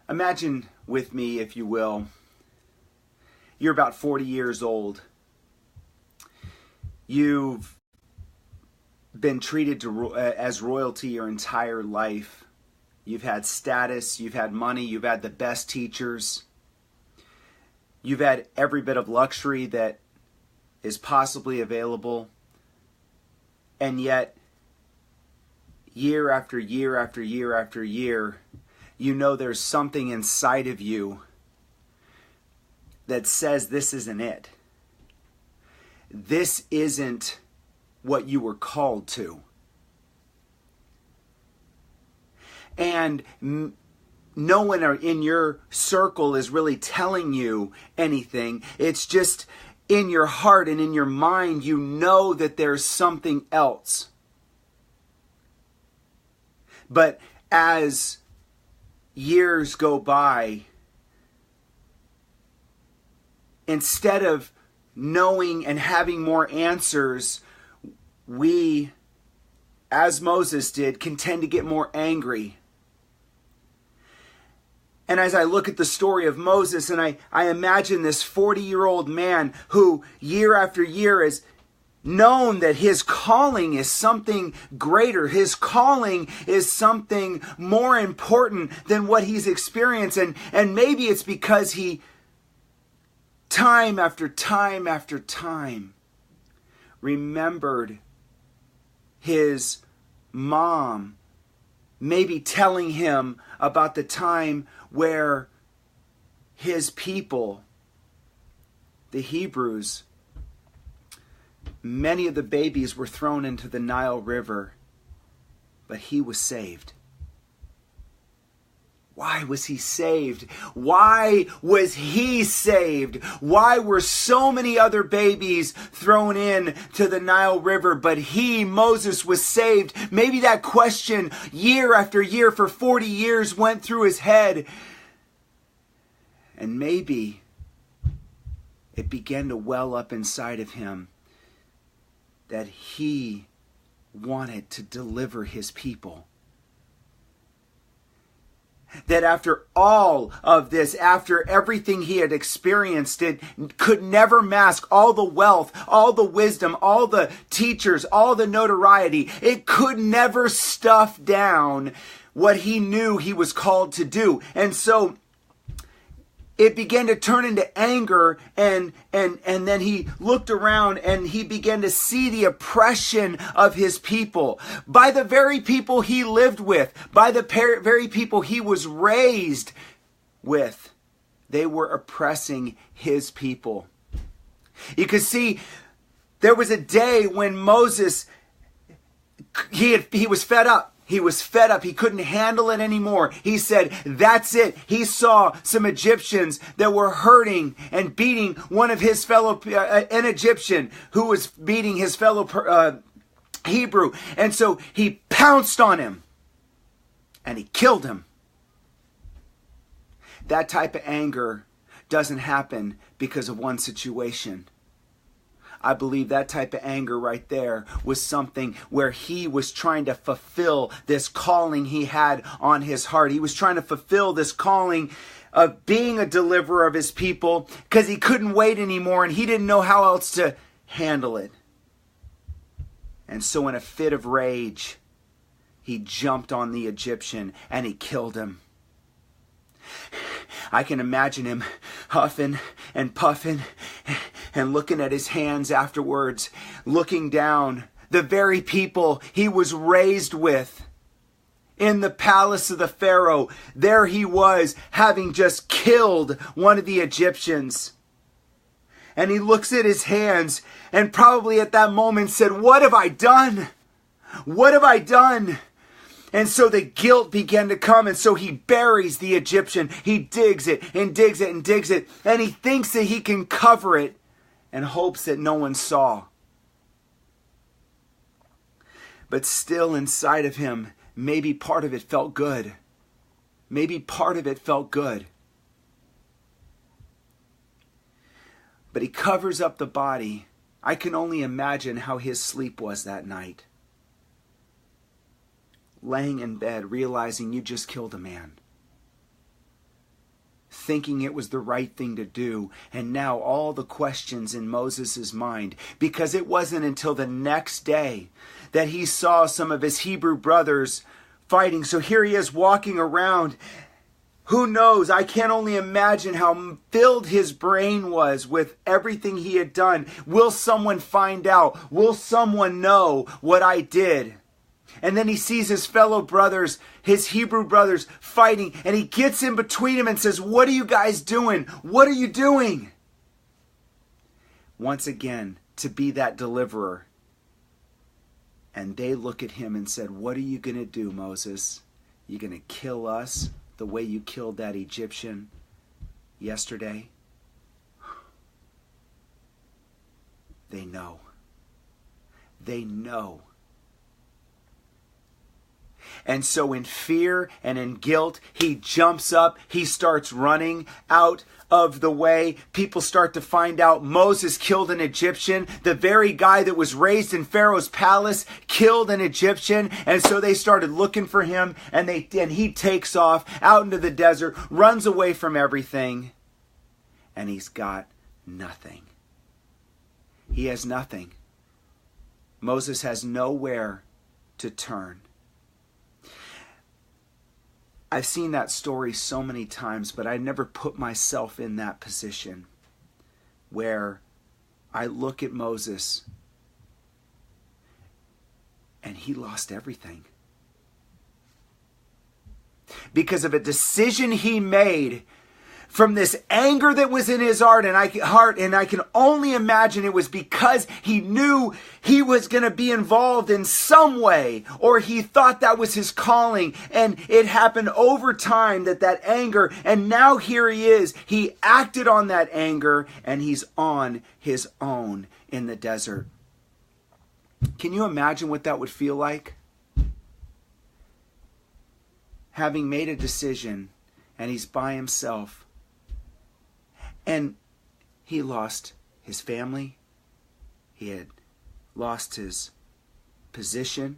Imagine with me, if you will, you're about 40 years old. You've been treated as royalty your entire life. You've had status, you've had money, you've had the best teachers. You've had every bit of luxury that is possibly available. And yet, year after year after year after year, you know there's something inside of you that says this isn't it. This isn't what you were called to. And no one in your circle is really telling you anything. It's just in your heart and in your mind, you know that there's something else. But as years go by, instead of knowing and having more answers, we, as Moses did, can tend to get more angry. And as I look at the story of Moses, and I imagine this 40-year-old man who year after year has known that his calling is something greater. His calling is something more important than what he's experienced. And maybe it's because he, time after time after time, remembered his mom maybe telling him about the time where his people, the Hebrews, many of the babies were thrown into the Nile River, but he was saved. Why was he saved? Why was he saved? Why were so many other babies thrown in to the Nile River, but he, Moses, was saved? Maybe that question year after year for 40 years went through his head. And maybe it began to well up inside of him that he wanted to deliver his people. That after all of this, after everything he had experienced, it could never mask all the wealth, all the wisdom, all the teachers, all the notoriety. It could never stuff down what he knew he was called to do. And so it began to turn into anger, and then he looked around and he began to see the oppression of his people by the very people he lived with, by the very people he was raised with. They were oppressing his people. You could see there was a day when Moses, he was fed up. He was fed up. He couldn't handle it anymore. He said, that's it. He saw some Egyptians that were hurting and beating one of his fellow, an Egyptian who was beating his fellow Hebrew. And so he pounced on him and he killed him. That type of anger doesn't happen because of one situation. I believe that type of anger right there was something where he was trying to fulfill this calling he had on his heart. He was trying to fulfill this calling of being a deliverer of his people because he couldn't wait anymore and he didn't know how else to handle it. And so in a fit of rage, he jumped on the Egyptian and he killed him. I can imagine him huffing and puffing and looking at his hands afterwards, looking down. The very people he was raised with in the palace of the Pharaoh, there he was, having just killed one of the Egyptians. And he looks at his hands and probably at that moment said, "What have I done? What have I done?" And so the guilt began to come, and so he buries the Egyptian. He digs it and digs it and digs it, and he thinks that he can cover it and hopes that no one saw. But still inside of him, maybe part of it felt good. Maybe part of it felt good. But he covers up the body. I can only imagine how his sleep was that night. Laying in bed, realizing you just killed a man. thinking it was the right thing to do. And now all the questions in Moses' mind, because it wasn't until the next day that he saw some of his Hebrew brothers fighting. So here he is walking around. Who knows? I can only imagine how filled his brain was with everything he had done. Will someone find out? Will someone know what I did? And then he sees his fellow brothers, his Hebrew brothers, fighting. And he gets in between them and says, what are you guys doing? What are you doing? Once again, to be that deliverer. And they look at him and said, what are you going to do, Moses? You going to kill us the way you killed that Egyptian yesterday? They know. They know. And so in fear and in guilt, he jumps up. He starts running out of the way. People start to find out Moses killed an Egyptian. The very guy that was raised in Pharaoh's palace killed an Egyptian. And so they started looking for him. And he takes off out into the desert, runs away from everything. And he's got nothing. He has nothing. Moses has nowhere to turn. I've seen that story so many times, but I never put myself in that position where I look at Moses and he lost everything. Because of a decision he made from this anger that was in his heart, and I can only imagine it was because he knew he was going to be involved in some way, or he thought that was his calling, and it happened over time that anger, and now here he is. He acted on that anger, and he's on his own in the desert. Can you imagine what that would feel like? Having made a decision, and he's by himself. And he lost his family. He had lost his position.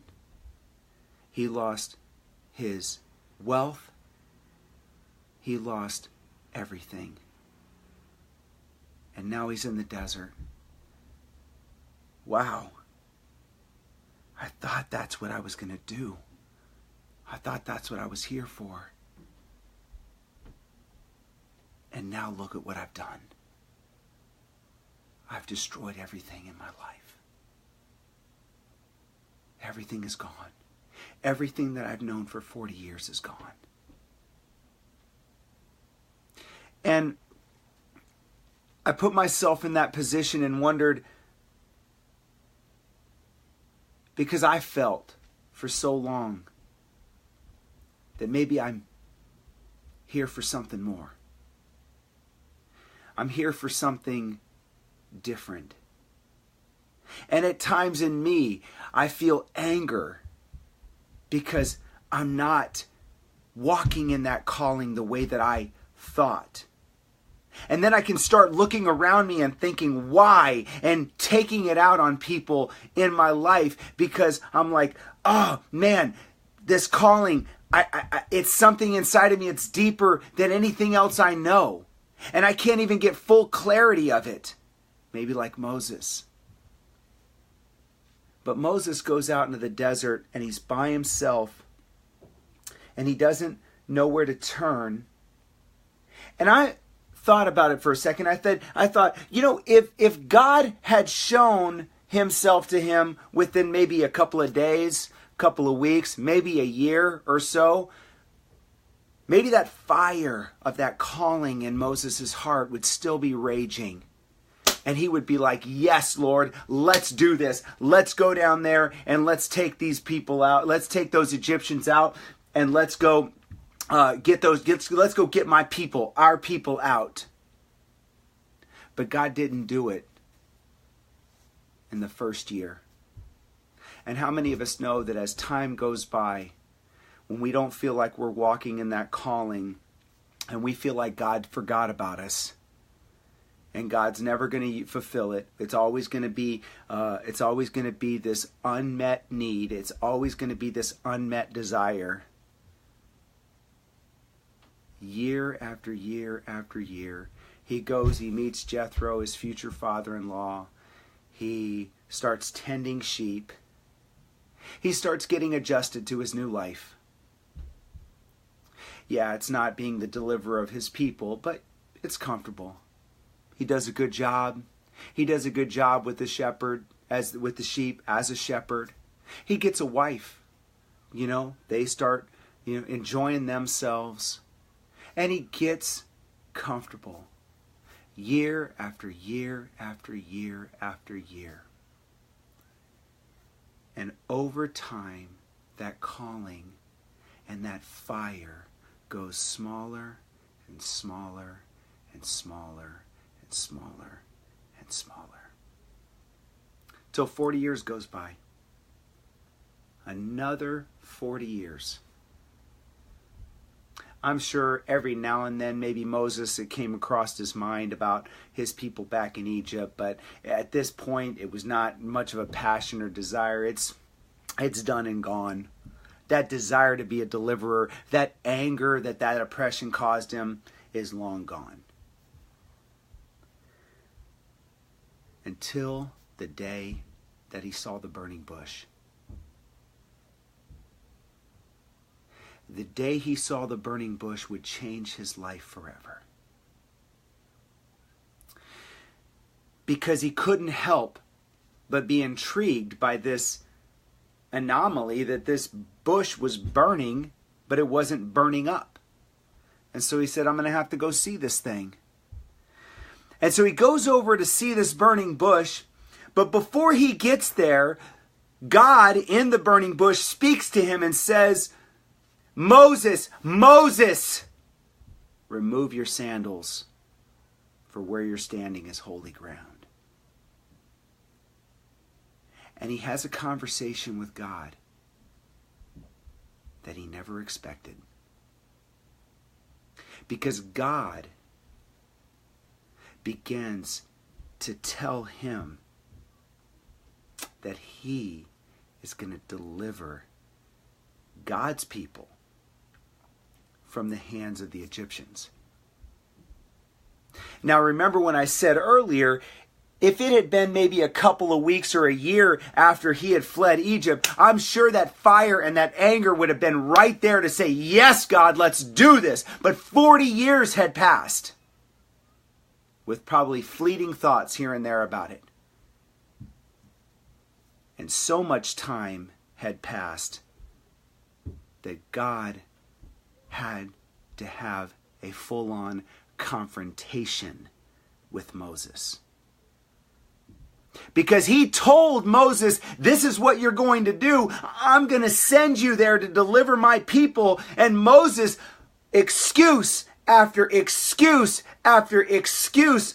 He lost his wealth. He lost everything. And now he's in the desert. Wow. I thought that's what I was going to do. I thought that's what I was here for. And now look at what I've done. I've destroyed everything in my life. Everything is gone. Everything that I've known for 40 years is gone. And I put myself in that position and wondered, because I felt for so long that maybe I'm here for something more. I'm here for something different. And at times in me, I feel anger because I'm not walking in that calling the way that I thought. And then I can start looking around me and thinking why, and taking it out on people in my life, because I'm like, oh man, this calling, it's something inside of me. It's deeper than anything else I know. And I can't even get full clarity of it. Maybe like Moses. But Moses goes out into the desert and he's by himself. And he doesn't know where to turn. And I thought about it for a second. I thought, if God had shown himself to him within maybe a couple of days, couple of weeks, maybe a year or so, maybe that fire of that calling in Moses' heart would still be raging. And he would be like, yes, Lord, let's do this. Let's go down there and let's take these people out. Let's take those Egyptians out and let's go let's go get my people, our people out. But God didn't do it in the first year. And how many of us know that as time goes by, when we don't feel like we're walking in that calling and we feel like God forgot about us and God's never going to fulfill it, it's always going to be this unmet need. It's always going to be this unmet desire. year after year after year. He goes, he meets Jethro, his future father-in-law. He starts tending sheep. He starts getting adjusted to his new life. Yeah, it's not being the deliverer of his people, but it's comfortable. He does a good job. He does a good job with the shepherd, with the sheep as a shepherd. He gets a wife. They start, enjoying themselves. And he gets comfortable. Year after year after year after year. And over time, that calling and that fire goes smaller and smaller and smaller and smaller and smaller. Till 40 years goes by. Another 40 years. I'm sure every now and then maybe Moses, it came across his mind about his people back in Egypt, but at this point it was not much of a passion or desire. It's done and gone. That desire to be a deliverer, that anger that oppression caused him is long gone. Until the day that he saw the burning bush. The day he saw the burning bush would change his life forever. Because he couldn't help but be intrigued by this anomaly that this bush was burning, but it wasn't burning up. And so he said, I'm going to have to go see this thing. And so he goes over to see this burning bush, but before he gets there, God in the burning bush speaks to him and says, Moses, Moses, remove your sandals, for where you're standing is holy ground. And he has a conversation with God that he never expected. Because God begins to tell him that he is going to deliver God's people from the hands of the Egyptians. Now remember when I said earlier, if it had been maybe a couple of weeks or a year after he had fled Egypt, I'm sure that fire and that anger would have been right there to say, yes, God, let's do this. But 40 years had passed with probably fleeting thoughts here and there about it. And so much time had passed that God had to have a full-on confrontation with Moses. Because he told Moses, this is what you're going to do. I'm going to send you there to deliver my people. And Moses, excuse after excuse after excuse,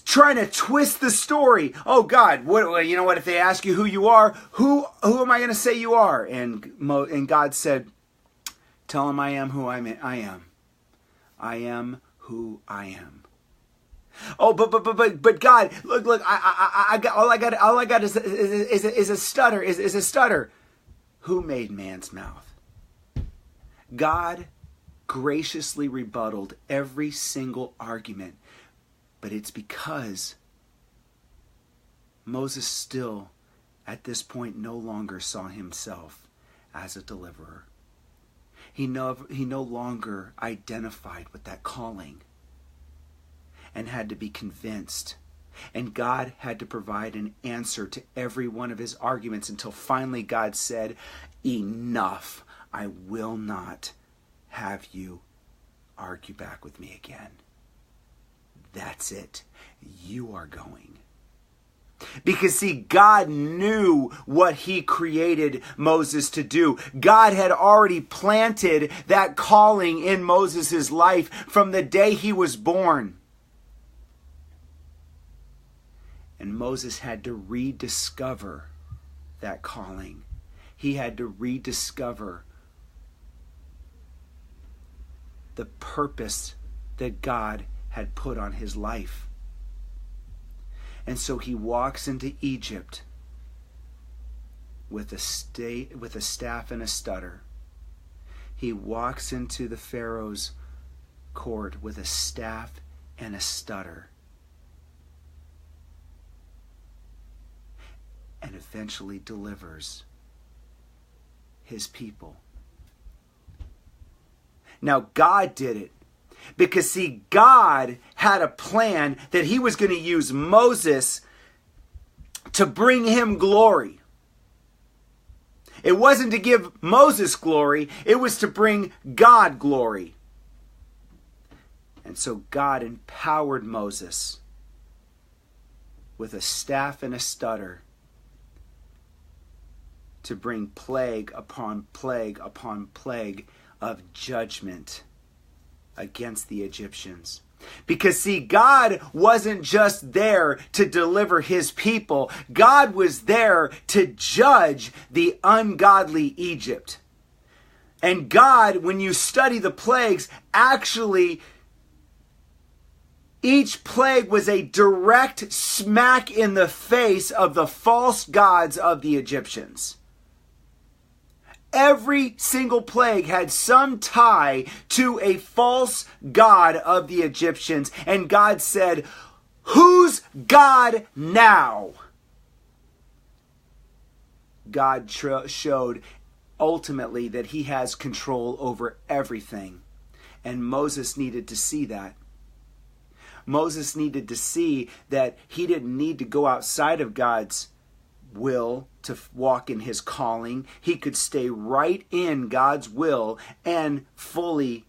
trying to twist the story. Oh God, what if they ask you who you are? Who am I going to say you are? And God said, tell them I am who I am. I am who I am. Oh, but God, look! I got all I got is a stutter. Is a stutter. Who made man's mouth? God graciously rebutted every single argument, but it's because Moses still, at this point, no longer saw himself as a deliverer. He no longer identified with that calling. And had to be convinced. And God had to provide an answer to every one of his arguments until finally God said, enough. I will not have you argue back with me again. That's it. You are going. Because see, God knew what he created Moses to do. God had already planted that calling in Moses' life from the day he was born. And Moses had to rediscover that calling. He had to rediscover the purpose that God had put on his life. And so he walks into Egypt with a staff and a stutter. He walks into the Pharaoh's cord with a staff and a stutter. And eventually delivers his people. Now, God did it. Because, see, God had a plan that he was going to use Moses to bring him glory. It wasn't to give Moses glory. It was to bring God glory. And so God empowered Moses with a staff and a stutter to bring plague upon plague upon plague of judgment against the Egyptians. Because, see, God wasn't just there to deliver his people. God was there to judge the ungodly Egypt. And God, when you study the plagues, actually, each plague was a direct smack in the face of the false gods of the Egyptians. Every single plague had some tie to a false god of the Egyptians. And God said, "Who's God now?" God showed ultimately that he has control over everything. And Moses needed to see that. Moses needed to see that he didn't need to go outside of God's will to walk in his calling. He could stay right in God's will and fully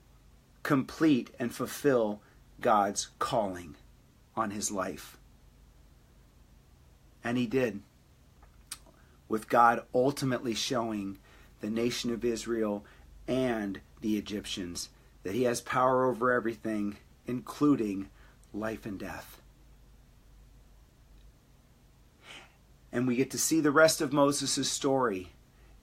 complete and fulfill God's calling on his life. And he did, with God ultimately showing the nation of Israel and the Egyptians that he has power over everything, including life and death. And we get to see the rest of Moses' story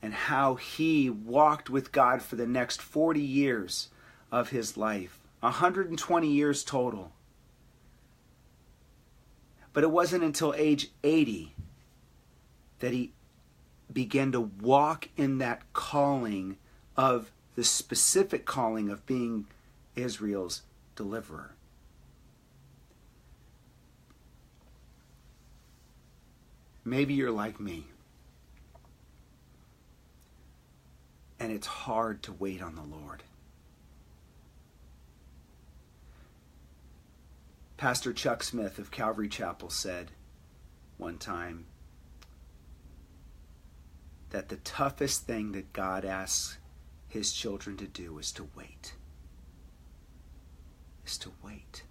and how he walked with God for the next 40 years of his life. 120 years total. But it wasn't until age 80 that he began to walk in that calling of the specific calling of being Israel's deliverer. Maybe you're like me. And it's hard to wait on the Lord. Pastor Chuck Smith of Calvary Chapel said one time that the toughest thing that God asks his children to do is to wait. Is to wait.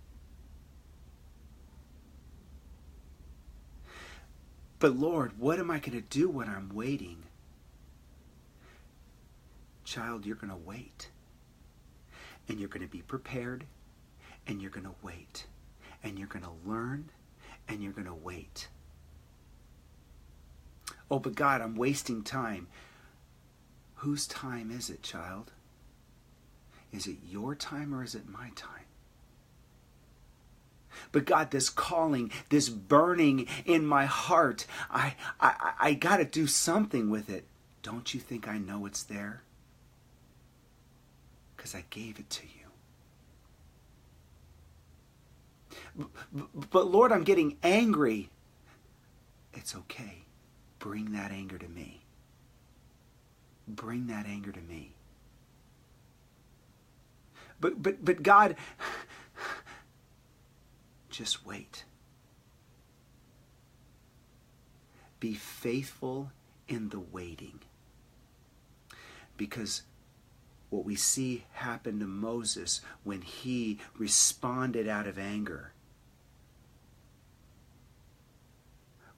But Lord, what am I going to do when I'm waiting? Child, you're going to wait. And you're going to be prepared. And you're going to wait. And you're going to learn. And you're going to wait. Oh, but God, I'm wasting time. Whose time is it, child? Is it your time or is it my time? But God, this calling, this burning in my heart, I got to do something with it. Don't you think I know it's there? Because I gave it to you. But Lord, I'm getting angry. It's okay. Bring that anger to me. Bring that anger to me. But God, just wait. Be faithful in the waiting. Because what we see happen to Moses when he responded out of anger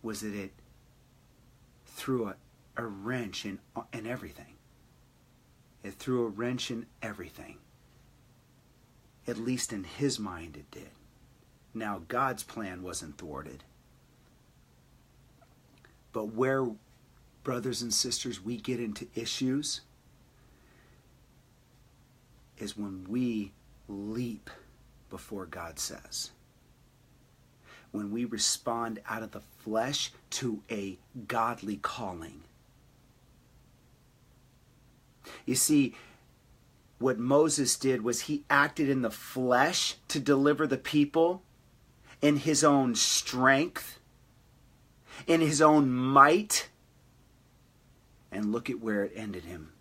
was that it threw a wrench in everything. It threw a wrench in everything. At least in his mind it did. Now, God's plan wasn't thwarted. But where, brothers and sisters, we get into issues is when we leap before God says. When we respond out of the flesh to a godly calling. You see, what Moses did was he acted in the flesh to deliver the people in his own strength, in his own might. And look at where it ended him.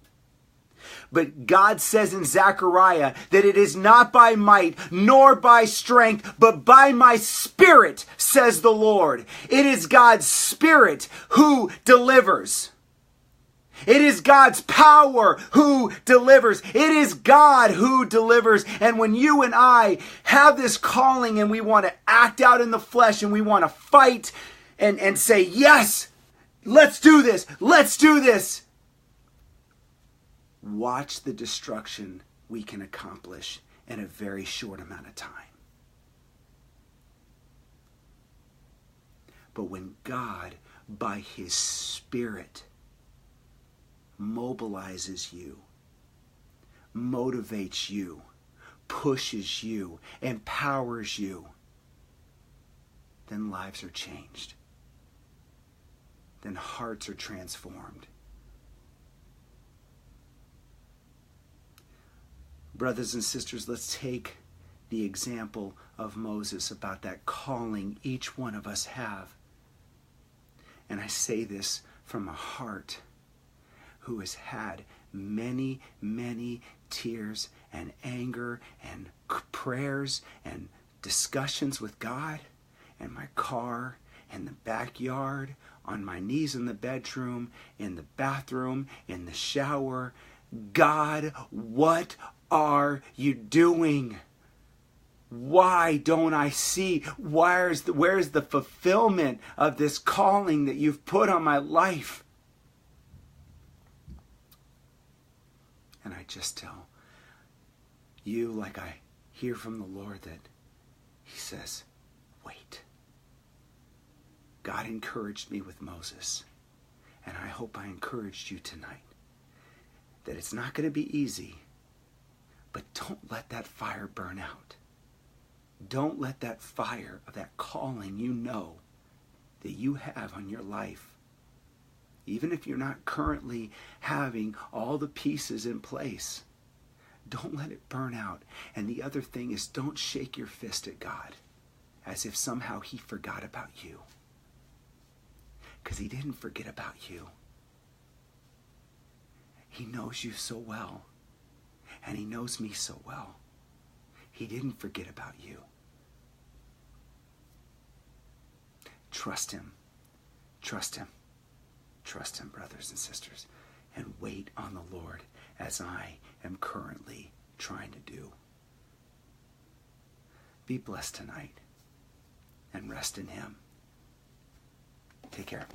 But God says in Zechariah that it is not by might nor by strength, but by my Spirit, says the Lord. It is God's Spirit who delivers. It is God's power who delivers. It is God who delivers. And when you and I have this calling and we want to act out in the flesh and we want to fight and say, yes, let's do this. Let's do this. Watch the destruction we can accomplish in a very short amount of time. But when God, by His Spirit, mobilizes you, motivates you, pushes you, empowers you, then lives are changed. Then hearts are transformed. Brothers and sisters, let's take the example of Moses about that calling each one of us have. And I say this from a heart who has had many, many tears and anger and prayers and discussions with God in my car, in the backyard, on my knees in the bedroom, in the bathroom, in the shower. God, what are you doing? Why don't I see? Where's the fulfillment of this calling that you've put on my life? And I just tell you, like I hear from the Lord, that He says, wait. God encouraged me with Moses, and I hope I encouraged you tonight, that it's not going to be easy, but don't let that fire burn out. Don't let that fire of that calling you know that you have on your life, even if you're not currently having all the pieces in place, don't let it burn out. And the other thing is, don't shake your fist at God as if somehow He forgot about you. Because He didn't forget about you. He knows you so well. And He knows me so well. He didn't forget about you. Trust Him. Trust Him. Trust Him, brothers and sisters. And wait on the Lord as I am currently trying to do. Be blessed tonight and rest in Him. Take care.